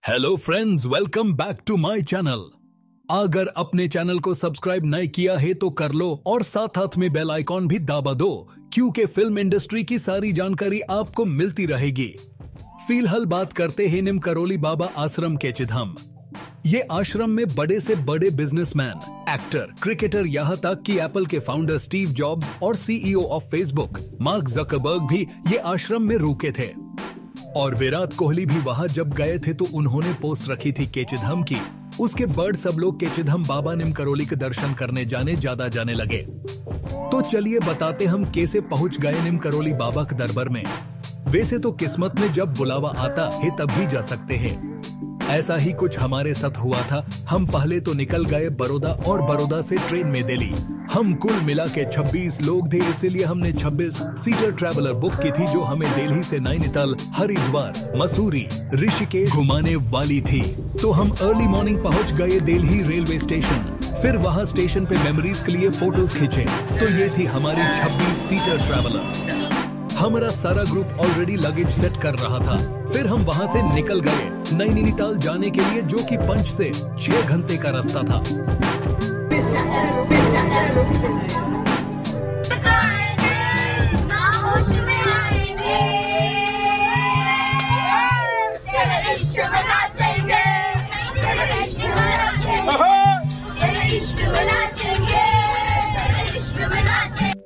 Hello friends, welcome back to my channel. अगर अपने channel को सब्सक्राइब नहीं किया है तो कर लो और साथ साथ में बेल आइकॉन भी दबा दो, क्योंकि फिल्म इंडस्ट्री की सारी जानकारी आपको मिलती रहेगी। फिलहाल बात करते हैं निम करोली बाबा आश्रम के चिधम। ये आश्रम में बड़े से बड़े बिजनेसमैन, एक्टर, क्रिकेटर, यहाँ तक कि एप्पल के फाउंडर स्टीव जॉब्स और CEO of Facebook mark Zuckerberg भी ये आश्रम में रुके थे। और विराट कोहली भी वहां जब गए थे तो उन्होंने पोस्ट रखी थी केचिधम की। उसके बाद सब लोग केचिधम बाबा निम करोली के दर्शन करने ज्यादा जाने लगे। तो चलिए बताते हम कैसे पहुंच गए निम करोली बाबा के दरबार में। वैसे तो किस्मत में जब बुलावा आता है तब भी जा सकते हैं। ऐसा ही कुछ हमारे साथ हुआ था। हम पहले तो निकल गए बड़ौदा और बड़ौदा से ट्रेन में दिल्ली। हम कुल मिला के 26 लोग थे, इसीलिए हमने 26 सीटर ट्रैवलर बुक की थी जो हमें दिल्ली से नैनीताल, हरिद्वार, मसूरी, ऋषिकेश घुमाने वाली थी। तो हम अर्ली मॉर्निंग पहुंच गए दिल्ली रेलवे स्टेशन। फिर वहां स्टेशन पे मेमोरीज के लिए फोटोज खींचे। तो ये थी हमारी 26 सीटर ट्रैवलर। हमारा सारा ग्रुप ऑलरेडी लगेज सेट कर रहा था। फिर हम वहां से निकल गए नैनीताल जाने के लिए, जो कि 5 से 6 घंटे का रास्ता था।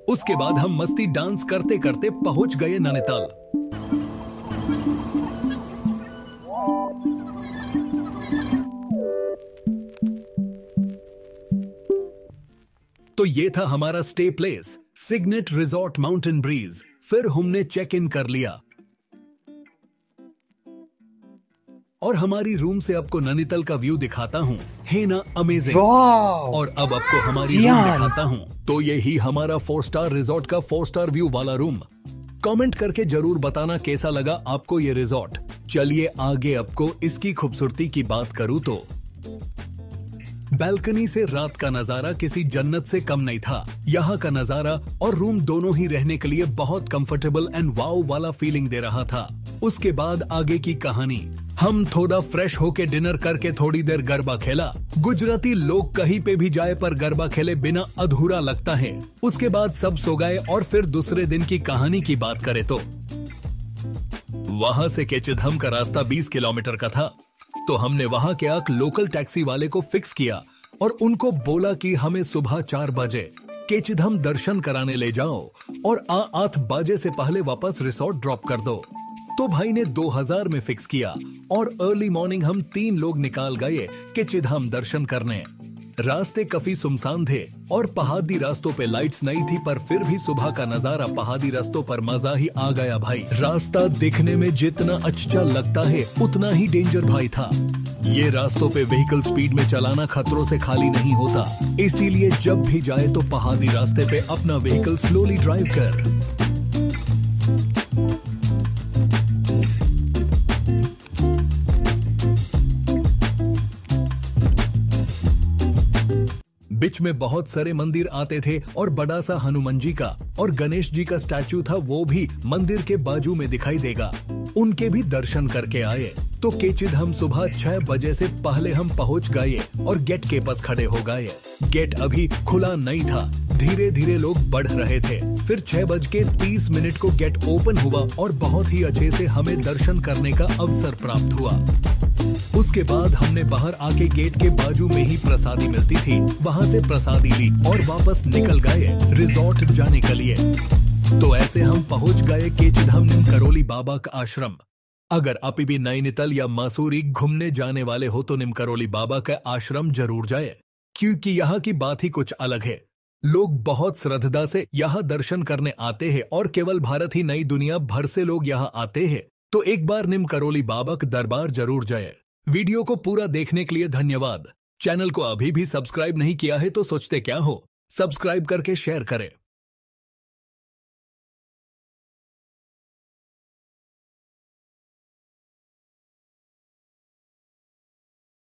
उसके बाद हम मस्ती डांस करते करते पहुंच गए नैनीताल। तो ये था हमारा stay place, Signet resort mountain breeze. फिर हमने चेक इन कर लिया और हमारी रूम से आपको नैनीताल का व्यू दिखाता हूँ। है ना अमेजिंग। और अब आपको हमारी रूम दिखाता हूँ। तो यही हमारा 4 स्टार रिजॉर्ट का 4 स्टार व्यू वाला रूम। कमेंट करके जरूर बताना कैसा लगा आपको ये रिजॉर्ट। चलिए आगे आपको इसकी खूबसूरती की बात करूँ तो बालकनी से रात का नजारा किसी जन्नत से कम नहीं था। यहाँ का नजारा और रूम दोनों ही रहने के लिए बहुत कंफर्टेबल एंड वाओ वाला फीलिंग दे रहा था। उसके बाद आगे की कहानी। हम थोड़ा फ्रेश होके डिनर करके थोड़ी देर गरबा खेला। गुजराती लोग कहीं पे भी जाए पर गरबा खेले बिना अधूरा लगता है। उसके बाद सब सो गए और फिर दूसरे दिन की कहानी की बात करें तो वहां से केचिधम का रास्ता 20 किलोमीटर का था। तो हमने वहां के एक लोकल टैक्सी वाले को फिक्स किया और उनको बोला कि हमें सुबह 4 बजे केचिधम दर्शन कराने ले जाओ और 8 बजे से पहले वापस रिसोर्ट ड्रॉप कर दो। तो भाई ने 2000 में फिक्स किया और अर्ली मॉर्निंग हम 3 लोग निकाल गए केचिधम दर्शन करने। रास्ते काफी सुनसान थे और पहाड़ी रास्तों पे लाइट्स नहीं थी, पर फिर भी सुबह का नजारा पहाड़ी रास्तों पर मजा ही आ गया भाई। रास्ता दिखने में जितना अच्छा लगता है उतना ही डेंजर भाई था। ये रास्तों पे व्हीकल स्पीड में चलाना खतरों से खाली नहीं होता, इसीलिए जब भी जाए तो पहाड़ी रास्ते पे अपना व्हीकल स्लोली ड्राइव कर। बीच में बहुत सारे मंदिर आते थे और बड़ा सा हनुमान जी का और गणेश जी का स्टैचू था, वो भी मंदिर के बाजू में दिखाई देगा। उनके भी दर्शन करके आए। तो केचिधम सुबह 6 बजे से पहले हम पहुंच गए और गेट के पास खड़े हो गए। गेट अभी खुला नहीं था, धीरे धीरे लोग बढ़ रहे थे। फिर 6:30 को गेट ओपन हुआ और बहुत ही अच्छे से हमें दर्शन करने का अवसर प्राप्त हुआ। उसके बाद हमने बाहर आके गेट के बाजू में ही प्रसादी मिलती थी, वहां से प्रसादी ली और वापस निकल गए रिजॉर्ट जाने के लिए। तो ऐसे हम पहुंच गए केचिधम निम करोली बाबा का आश्रम। अगर आप भी नैनीताल या मसूरी घूमने जाने वाले हो तो निम करोली बाबा का आश्रम जरूर जाए, क्योंकि यहाँ की बात ही कुछ अलग है। लोग बहुत श्रद्धा से यहाँ दर्शन करने आते हैं और केवल भारत ही नहीं, दुनिया भर से लोग यहाँ आते हैं। तो एक बार निम करोली बाबा का दरबार जरूर जाए। वीडियो को पूरा देखने के लिए धन्यवाद। चैनल को अभी भी सब्सक्राइब नहीं किया है तो सोचते क्या हो, सब्सक्राइब करके शेयर करें।